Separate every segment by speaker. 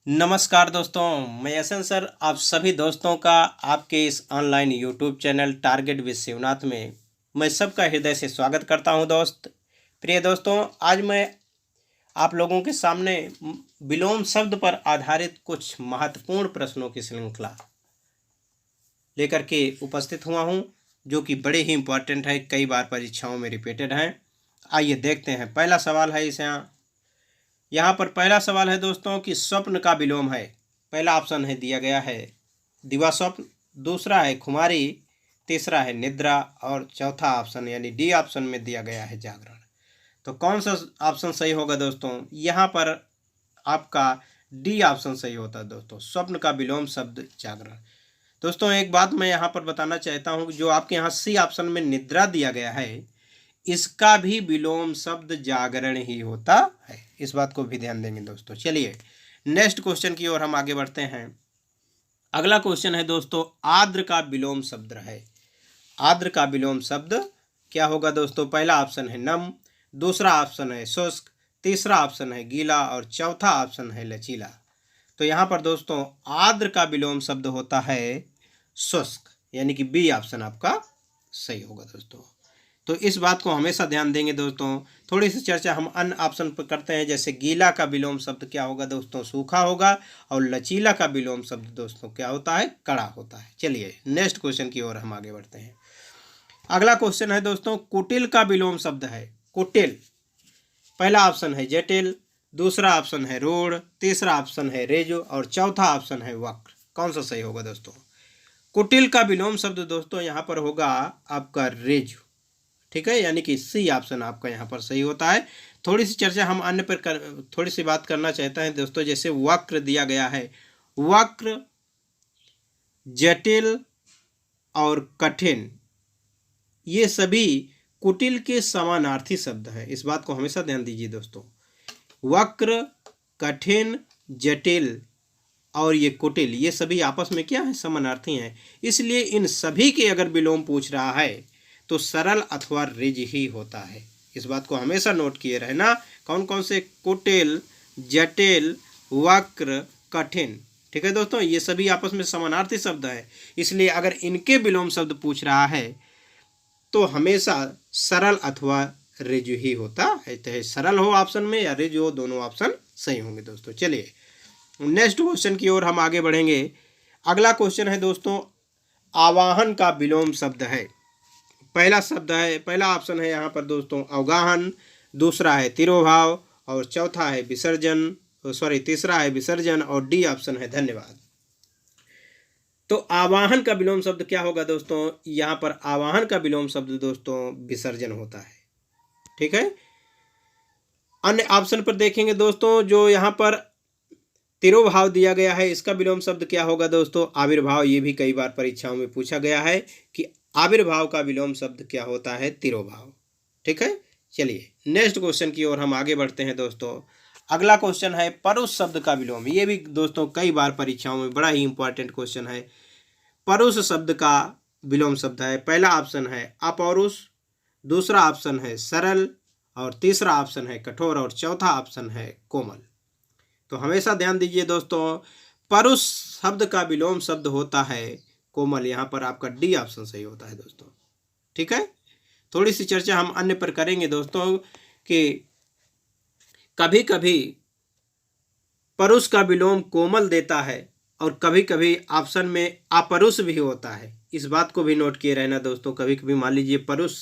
Speaker 1: नमस्कार दोस्तों, मैं यशन सर आप सभी दोस्तों का आपके इस online YouTube channel target with Shivnath में मैं सबका हृदय से स्वागत करता हूं। प्रिय दोस्तों, आज मैं आप लोगों के सामने विलोम शब्द पर आधारित कुछ महत्वपूर्ण प्रश्नों की श्रृंखला लेकर के उपस्थित हुआ हूं, जो कि बड़े ही इम्पोर्टेंट है, कई बार परीक्षाओं में रिपीटेड हैं। आइए देखते हैं। पहला सवाल है यहाँ पर पहला सवाल है दोस्तों कि स्वप्न का विलोम है। पहला ऑप्शन है दिया गया है दिवा स्वप्न, दूसरा है खुमारी, तीसरा है निद्रा और चौथा ऑप्शन यानी डी ऑप्शन में दिया गया है जागरण। तो कौन सा ऑप्शन सही होगा दोस्तों? यहाँ पर आपका डी ऑप्शन सही होता है दोस्तों, स्वप्न का विलोम शब्द जागरण। दोस्तों एक बात मैं यहाँ पर बताना चाहता हूँ, जो आपके यहाँ सी ऑप्शन में निद्रा दिया गया है, इसका भी विलोम शब्द जागरण ही होता है। इस बात को भी ध्यान देंगे दोस्तों। चलिए नेक्स्ट क्वेश्चन की ओर हम आगे बढ़ते हैं। अगला क्वेश्चन है दोस्तों, आर्द्र का विलोम शब्द है। आर्द्र का विलोम शब्द क्या होगा दोस्तों? पहला ऑप्शन है नम, दूसरा ऑप्शन है शुष्क, तीसरा ऑप्शन है गीला और चौथा ऑप्शन है लचीला। तो यहाँ पर दोस्तों आर्द्र का विलोम शब्द होता है शुष्क, यानी कि बी ऑप्शन आपका सही होगा दोस्तों। तो इस बात को हमेशा ध्यान देंगे दोस्तों। थोड़ी सी चर्चा हम अन्य ऑप्शन पर करते हैं। जैसे गीला का विलोम शब्द क्या होगा दोस्तों? सूखा होगा। और लचीला का विलोम शब्द दोस्तों क्या होता है? कड़ा होता है। चलिए नेक्स्ट क्वेश्चन की ओर हम आगे बढ़ते हैं। अगला क्वेश्चन है दोस्तों, कुटिल का विलोम शब्द है। कुटिल, पहला ऑप्शन है जटिल, दूसरा ऑप्शन है रूढ़, तीसरा ऑप्शन है रेजो और चौथा ऑप्शन है वक्र। कौन सा सही होगा दोस्तों? कुटिल का विलोम शब्द दोस्तों यहाँ पर होगा आपका रेजो। ठीक है, यानी कि सी ऑप्शन आपका यहाँ पर सही होता है। थोड़ी सी चर्चा हम अन्य पर थोड़ी सी बात करना चाहते हैं दोस्तों। जैसे वक्र दिया गया है, वक्र, जटिल और कठिन, ये सभी कुटिल के समानार्थी शब्द हैं। इस बात को हमेशा ध्यान दीजिए दोस्तों। वक्र, कठिन, जटिल और ये कुटिल, ये सभी आपस में क्या है? समानार्थी हैं। इसलिए इन सभी के अगर विलोम पूछ रहा है तो सरल अथवा रिज ही होता है। इस बात को हमेशा नोट किए रहना। कौन कौन से? कुटिल, जटिल, वक्र, कठिन। ठीक है दोस्तों, ये सभी आपस में समानार्थी शब्द है। इसलिए अगर इनके विलोम शब्द पूछ रहा है तो हमेशा सरल अथवा रिज ही होता है। चाहे सरल हो ऑप्शन में या रिज हो, दोनों ऑप्शन सही होंगे दोस्तों। चलिए नेक्स्ट क्वेश्चन की ओर हम आगे बढ़ेंगे। अगला क्वेश्चन है दोस्तों, आवाहन का विलोम शब्द है। पहला ऑप्शन है यहाँ पर दोस्तों अवगाहन, दूसरा है तिरोभाव और चौथा है विसर्जन, तीसरा है विसर्जन और डी ऑप्शन है धन्यवाद। तो आवाहन का विलोम शब्द क्या होगा दोस्तों? यहाँ पर आवाहन का विलोम शब्द दोस्तों विसर्जन होता है। ठीक है, अन्य ऑप्शन पर देखेंगे दोस्तों, जो यहाँ पर तिरोभाव दिया गया है, इसका विलोम शब्द क्या होगा दोस्तों? आविर्भाव। ये भी कई बार परीक्षाओं में पूछा गया है कि आविर्भाव का विलोम शब्द क्या होता है? तिरोभाव। ठीक है, चलिए नेक्स्ट क्वेश्चन की ओर हम आगे बढ़ते हैं दोस्तों। अगला क्वेश्चन है परुष शब्द का विलोम। ये भी दोस्तों कई बार परीक्षाओं में बड़ा ही इंपॉर्टेंट क्वेश्चन है। परुष शब्द का विलोम शब्द है। पहला ऑप्शन है अपौरुष, दूसरा ऑप्शन है सरल और तीसरा ऑप्शन है कठोर और चौथा ऑप्शन है कोमल। तो हमेशा ध्यान दीजिए दोस्तों, परुष शब्द का विलोम शब्द होता है कोमल। यहाँ पर आपका डी ऑप्शन सही होता है दोस्तों। ठीक है, थोड़ी सी चर्चा हम अन्य पर करेंगे दोस्तों कि कभी कभी परुष का विलोम कोमल देता है और कभी कभी ऑप्शन में अपरुष भी होता है। इस बात को भी नोट किए रहना दोस्तों। कभी कभी मान लीजिए परुष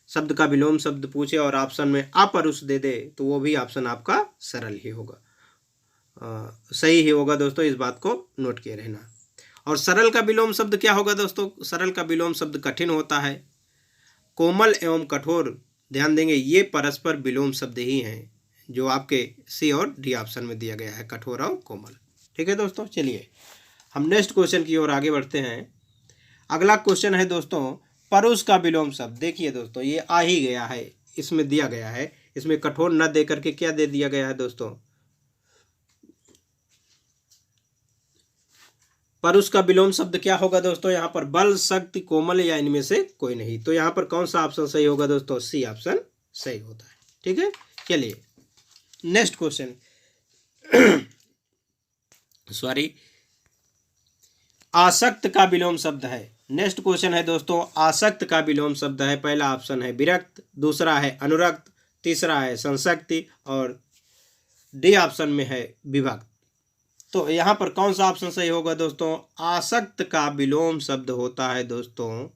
Speaker 1: शब्द का विलोम शब्द पूछे और ऑप्शन में अपरुष दे दे तो वो भी ऑप्शन आपका सरल ही होगा, सही ही होगा दोस्तों। इस बात को नोट किए रहना। और सरल का विलोम शब्द क्या होगा दोस्तों? सरल का विलोम शब्द कठिन होता है। कोमल एवं कठोर, ध्यान देंगे, ये परस्पर विलोम शब्द ही हैं जो आपके सी और डी ऑप्शन में दिया गया है, कठोर और कोमल। ठीक है दोस्तों, चलिए हम नेक्स्ट क्वेश्चन की ओर आगे बढ़ते हैं। अगला क्वेश्चन है दोस्तों, परुष का विलोम शब्द। देखिए दोस्तों, ये आ ही गया है, इसमें दिया गया है। इसमें कठोर न दे करके क्या दे दिया गया है दोस्तों? परुष का विलोम शब्द क्या होगा दोस्तों? यहाँ पर बल, शक्ति, कोमल या इनमें से कोई नहीं। तो यहाँ पर कौन सा ऑप्शन सही होगा दोस्तों? सी ऑप्शन सही होता है। ठीक है, चलिए नेक्स्ट क्वेश्चन। सॉरी, आसक्त का विलोम शब्द है। नेक्स्ट क्वेश्चन है दोस्तों, आसक्त का विलोम शब्द है। पहला ऑप्शन है विरक्त, दूसरा है अनुरक्त, तीसरा है संसक्ति और डी ऑप्शन में है विभक्त। तो यहाँ पर कौन सा ऑप्शन सही होगा दोस्तों? आसक्त का विलोम शब्द होता है दोस्तों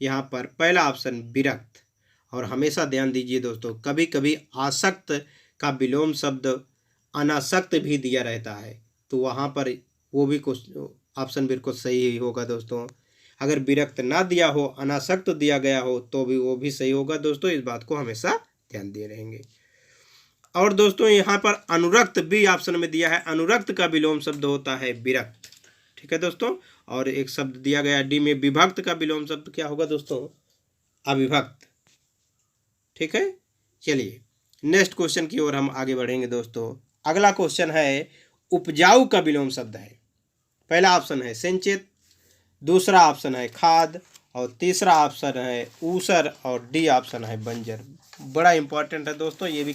Speaker 1: यहाँ पर पहला ऑप्शन विरक्त। और हमेशा ध्यान दीजिए दोस्तों, कभी कभी आसक्त का विलोम शब्द अनासक्त भी दिया रहता है, तो वहाँ पर वो भी कुछ ऑप्शन बिल्कुल सही ही होगा दोस्तों। अगर विरक्त ना दिया हो, अनासक्त दिया गया हो, तो भी वो भी सही होगा दोस्तों। इस बात को हमेशा ध्यान दिए रहेंगे। और दोस्तों यहाँ पर अनुरक्त भी ऑप्शन में दिया है, अनुरक्त का विलोम शब्द होता है विरक्त। ठीक है दोस्तों। और एक शब्द दिया गया डी में, विभक्त का विलोम शब्द क्या होगा दोस्तों? अविभक्त। ठीक है, चलिए नेक्स्ट क्वेश्चन की ओर हम आगे बढ़ेंगे दोस्तों। अगला क्वेश्चन है उपजाऊ का विलोम शब्द है। पहला ऑप्शन है सिंचित, दूसरा ऑप्शन है खाद और तीसरा ऑप्शन है ऊसर और डी ऑप्शन है बंजर। बड़ा इंपॉर्टेंट है दोस्तों, ये भी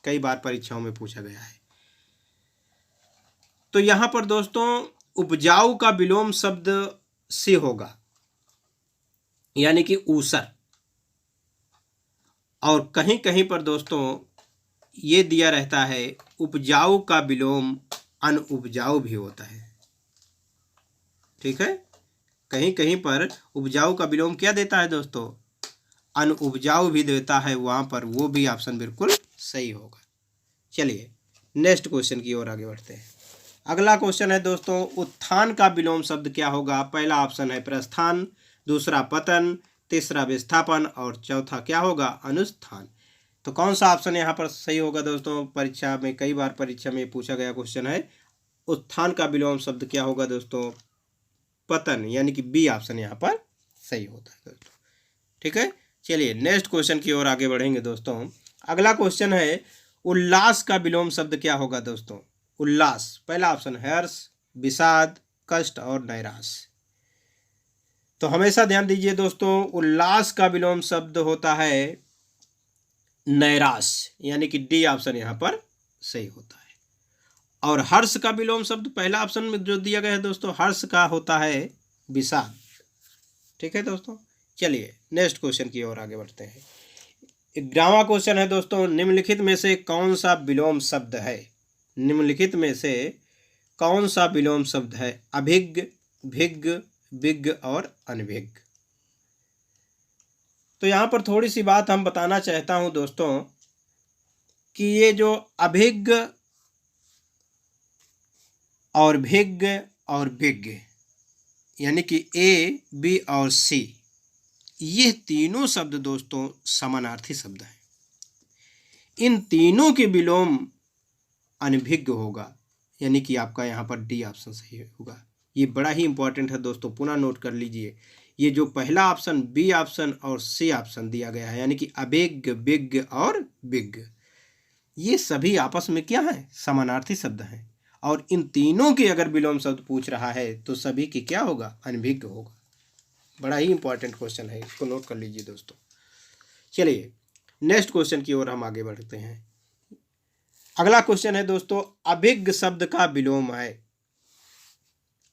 Speaker 1: कई बार परीक्षाओं में पूछा गया है। तो यहाँ पर दोस्तों उपजाऊ का विलोम शब्द से होगा, यानी कि ऊसर। और कहीं कहीं पर दोस्तों ये दिया रहता है उपजाऊ का विलोम अनउपजाऊ भी होता है। ठीक है, कहीं कहीं पर उपजाऊ का विलोम क्या देता है दोस्तों? अनउपजाऊ भी देता है, वहाँ पर वो भी ऑप्शन बिल्कुल सही होगा। चलिए नेक्स्ट क्वेश्चन की ओर आगे बढ़ते हैं। अगला क्वेश्चन है दोस्तों, उत्थान का विलोम शब्द क्या होगा? पहला ऑप्शन है प्रस्थान, दूसरा पतन, तीसरा विस्थापन और चौथा क्या होगा? अनुस्थान। तो कौन सा ऑप्शन यहाँ पर सही होगा दोस्तों? परीक्षा में कई बार परीक्षा में पूछा गया क्वेश्चन है। उत्थान का विलोम शब्द क्या होगा दोस्तों? पतन, यानी कि बी ऑप्शन यहाँ पर सही होता है दोस्तों। ठीक है, चलिए नेक्स्ट क्वेश्चन की ओर आगे बढ़ेंगे दोस्तों। अगला क्वेश्चन है उल्लास का विलोम शब्द क्या होगा दोस्तों? उल्लास, पहला ऑप्शन हर्ष, विषाद, कष्ट और नैराश्य। तो हमेशा ध्यान दीजिए दोस्तों, उल्लास का विलोम शब्द होता है नैराश्य, यानी कि डी ऑप्शन यहाँ पर सही होता है। और हर्ष का विलोम शब्द पहला ऑप्शन में जो दिया गया है दोस्तों, हर्ष का होता है विषाद। ठीक है दोस्तों, चलिए नेक्स्ट क्वेश्चन की ओर आगे बढ़ते हैं। 11वां क्वेश्चन है दोस्तों, निम्नलिखित में से कौन सा विलोम शब्द है? निम्नलिखित में से कौन सा विलोम शब्द है? अभिज्ञ, भिज्ञ, विज्ञ और अनभिज्ञ। तो यहाँ पर थोड़ी सी बात हम बताना चाहता हूँ दोस्तों कि ये जो अभिज्ञ और भिज्ञ और विज्ञ, यानी कि ए, बी और सी, ये तीनों शब्द दोस्तों समानार्थी शब्द हैं। इन तीनों के विलोम अनभिज्ञ होगा, यानी कि आपका यहाँ पर डी ऑप्शन सही होगा। ये बड़ा ही इंपॉर्टेंट है दोस्तों, पुनः नोट कर लीजिए। ये जो पहला ऑप्शन, बी ऑप्शन और सी ऑप्शन दिया गया है, यानी कि अभिज्ञ, विज्ञ और विज्ञ, ये सभी आपस में क्या है? समानार्थी शब्द हैं। और इन तीनों के अगर विलोम शब्द पूछ रहा है तो सभी की क्या होगा? अनभिज्ञ होगा। बड़ा ही इंपॉर्टेंट क्वेश्चन है, इसको नोट कर लीजिए दोस्तों। चलिए नेक्स्ट क्वेश्चन की ओर हम आगे बढ़ते हैं। अगला क्वेश्चन है दोस्तों, अभिज्ञ शब्द का विलोम है।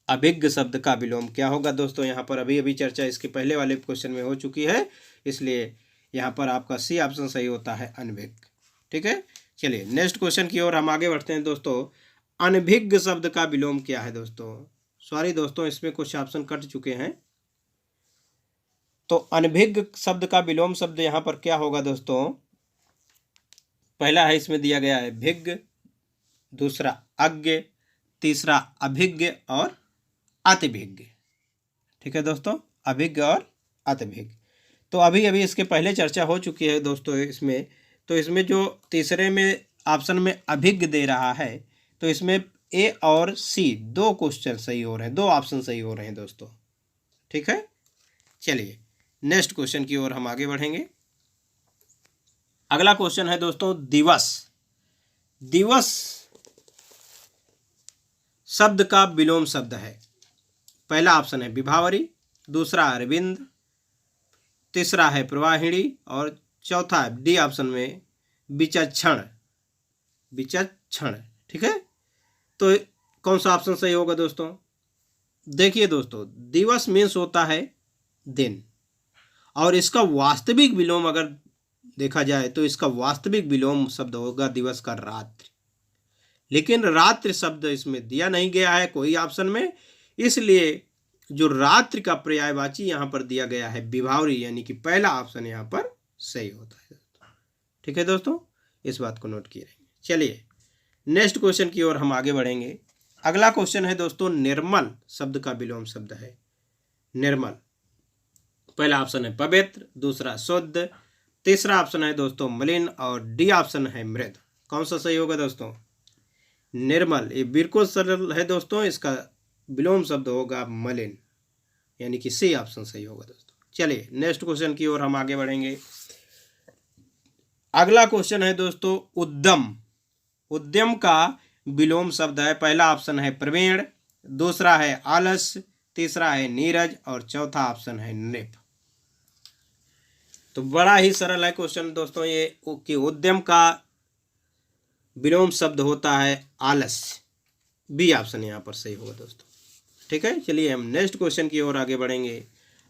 Speaker 1: अभिज्ञ शब्द का विलोम क्या होगा दोस्तों? यहाँ पर अभी अभी चर्चा इसके पहले वाले क्वेश्चन में हो चुकी है, इसलिए यहाँ पर आपका सी ऑप्शन सही होता है, अनभिज्ञ। ठीक है, चलिए नेक्स्ट क्वेश्चन की ओर हम आगे बढ़ते हैं दोस्तों। अनभिज्ञ शब्द का विलोम क्या है दोस्तों? सॉरी दोस्तों, इसमें कुछ ऑप्शन कट चुके हैं। तो अनभिज्ञ शब्द का विलोम शब्द यहाँ पर क्या होगा दोस्तों? पहला है, इसमें दिया गया है भिज्ञ, दूसरा अज्ञ, तीसरा अभिज्ञ और अतिभिज्ञ। ठीक है दोस्तों, अभिज्ञ और अतिभिज्ञ। तो अभी अभी इसके पहले चर्चा हो चुकी है दोस्तों इसमें। तो इसमें जो तीसरे में ऑप्शन में अभिज्ञ दे रहा है, तो इसमें ए और सी दो क्वेश्चन सही हो रहे हैं, दो ऑप्शन सही हो रहे हैं दोस्तों। ठीक है, चलिए नेक्स्ट क्वेश्चन की ओर हम आगे बढ़ेंगे। अगला क्वेश्चन है दोस्तों, दिवस। दिवस शब्द का विलोम शब्द है। पहला ऑप्शन है विभावरी, दूसरा अरविंद, तीसरा है प्रवाहिणी और चौथा है डी ऑप्शन में विचक्षण। विचक्षण। ठीक है, तो कौन सा ऑप्शन सही होगा दोस्तों? देखिए दोस्तों, दिवस मीन्स होता है दिन, और इसका वास्तविक विलोम अगर देखा जाए तो इसका वास्तविक विलोम शब्द होगा दिवस का रात्रि। लेकिन रात्रि शब्द इसमें दिया नहीं गया है कोई ऑप्शन में, इसलिए जो रात्रि का पर्यायवाची यहाँ पर दिया गया है विभावरी, यानी कि पहला ऑप्शन यहाँ पर सही होता है। ठीक है दोस्तों, इस बात को नोट किए रहेंगे। चलिए नेक्स्ट क्वेश्चन की ओर हम आगे बढ़ेंगे। अगला क्वेश्चन है दोस्तों, निर्मल शब्द का विलोम शब्द है निर्मल। पहला ऑप्शन है पवित्र, दूसरा शुद्ध, तीसरा ऑप्शन है दोस्तों मलिन, और डी ऑप्शन है मृद। कौन सा सही होगा दोस्तों? निर्मल, ये बिल्कुल सरल है दोस्तों, इसका विलोम शब्द होगा मलिन, यानी कि सी ऑप्शन सही होगा दोस्तों। चलिए नेक्स्ट क्वेश्चन की ओर हम आगे बढ़ेंगे। अगला क्वेश्चन है दोस्तों, उद्यम। उद्यम का विलोम शब्द है, पहला ऑप्शन है प्रवीण, दूसरा है आलस, तीसरा है नीरज, और चौथा ऑप्शन है नृप। तो बड़ा ही सरल है क्वेश्चन दोस्तों ये, कि उद्यम का विलोम शब्द होता है आलस्य। बी ऑप्शन यहाँ पर सही होगा दोस्तों। ठीक है, चलिए हम नेक्स्ट क्वेश्चन की ओर आगे बढ़ेंगे।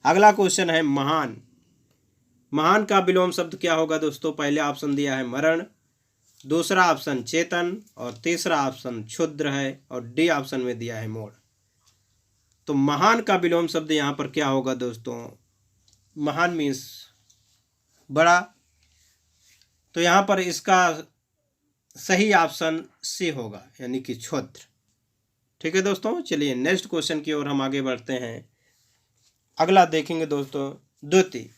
Speaker 1: अगला क्वेश्चन है महान। महान का विलोम शब्द क्या होगा दोस्तों? पहले ऑप्शन दिया है मरण, दूसरा ऑप्शन चेतन, और तीसरा ऑप्शन क्षुद्र है, और डी ऑप्शन में दिया है मोड़। तो महान का विलोम शब्द यहाँ पर क्या होगा दोस्तों? महान मीन्स बड़ा, तो यहाँ पर इसका सही ऑप्शन सी होगा, यानी कि क्षुद्र। ठीक है दोस्तों, चलिए नेक्स्ट क्वेश्चन की ओर हम आगे बढ़ते हैं। अगला देखेंगे दोस्तों, द्युति।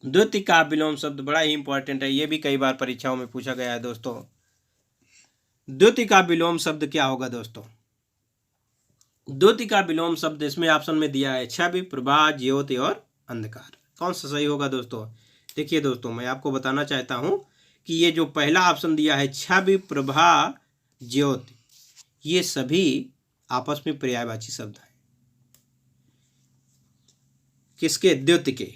Speaker 1: द्युति का विलोम शब्द बड़ा ही इंपॉर्टेंट है, ये भी कई बार परीक्षाओं में पूछा गया है दोस्तों। द्युति का विलोम शब्द क्या होगा दोस्तों? द्युति का विलोम शब्द इसमें ऑप्शन में दिया है छवि, प्रभा, ज्योति और अंधकार। कौन सा सही होगा दोस्तों? देखिए दोस्तों, मैं आपको बताना चाहता हूं कि ये जो पहला ऑप्शन दिया है छवि, प्रभा, ज्योति, ये सभी आपस में पर्यायवाची शब्द हैं। किसके? द्युति के।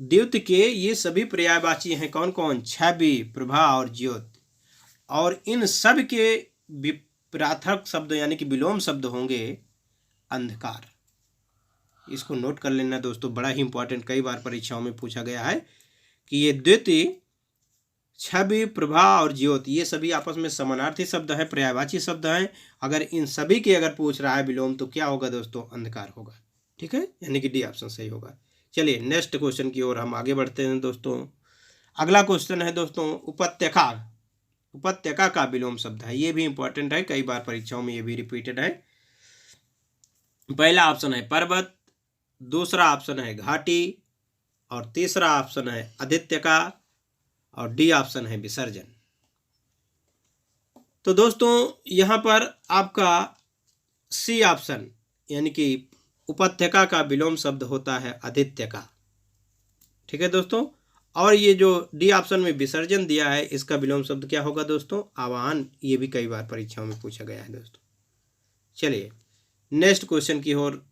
Speaker 1: द्युति के ये सभी पर्यायवाची हैं। कौन कौन? छवि, प्रभा और ज्योति। और इन सब के विपरार्थक शब्द यानी कि विलोम शब्द होंगे अंधकार। इसको नोट कर लेना दोस्तों, बड़ा ही इंपॉर्टेंट, कई बार परीक्षाओं में पूछा गया है कि ये द्युति, छवि, प्रभा और ज्योति ये सभी आपस में समानार्थी शब्द है, पर्यायवाची शब्द हैं। अगर इन सभी के अगर पूछ रहा है विलोम तो क्या होगा दोस्तों? अंधकार होगा। ठीक है, यानी कि डी ऑप्शन सही होगा। चलिए नेक्स्ट क्वेश्चन की ओर हम आगे बढ़ते हैं दोस्तों। अगला क्वेश्चन है दोस्तों, उपत्यका। उपत्यका का विलोम शब्द है, ये भी इंपॉर्टेंट है, कई बार परीक्षाओं में ये भी रिपीटेड है। पहला ऑप्शन है पर्वत, दूसरा ऑप्शन है घाटी, और तीसरा ऑप्शन है आदित्यका, और डी ऑप्शन है विसर्जन। तो दोस्तों यहाँ पर आपका सी ऑप्शन यानी कि उपत्यका का विलोम शब्द होता है आदित्यका। ठीक है दोस्तों, और ये जो डी ऑप्शन में विसर्जन दिया है इसका विलोम शब्द क्या होगा दोस्तों? आवाहन। ये भी कई बार परीक्षाओं में पूछा गया है दोस्तों। चलिए नेक्स्ट क्वेश्चन की ओर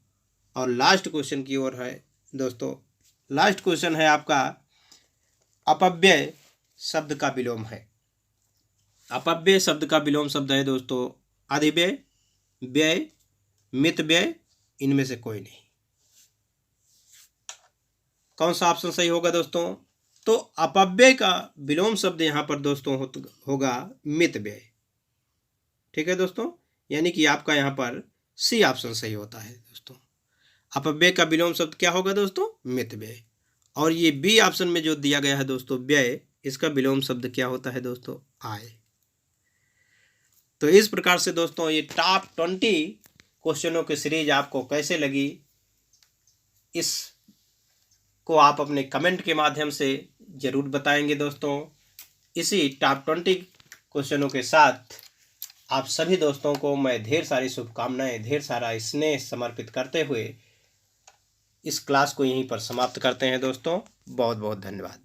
Speaker 1: और लास्ट क्वेश्चन की ओर है दोस्तों। लास्ट क्वेश्चन है आपका, अपव्यय शब्द का विलोम है। अपव्यय शब्द का विलोम शब्द है दोस्तों अधिव्यय, व्यय, मितव्यय, इनमें से कोई नहीं। कौन सा ऑप्शन सही होगा दोस्तों? तो अपव्यय का विलोम शब्द यहाँ पर दोस्तों होगा मितव्यय। ठीक है दोस्तों, यानी कि आपका यहाँ पर सी ऑप्शन सही होता है दोस्तों। अपव्यय का विलोम शब्द क्या होगा दोस्तों? मितव्यय। और ये बी ऑप्शन में जो दिया गया है दोस्तों व्यय, इसका विलोम शब्द क्या होता है दोस्तों? आय। तो इस प्रकार से दोस्तों ये टॉप 20 क्वेश्चनों की सीरीज आपको कैसे लगी, इसको आप अपने कमेंट के माध्यम से जरूर बताएंगे दोस्तों। इसी टॉप 20 क्वेश्चनों के साथ आप सभी दोस्तों को मैं ढेर सारी शुभकामनाएं, ढेर सारा स्नेह समर्पित करते हुए इस क्लास को यहीं पर समाप्त करते हैं दोस्तों। बहुत बहुत धन्यवाद।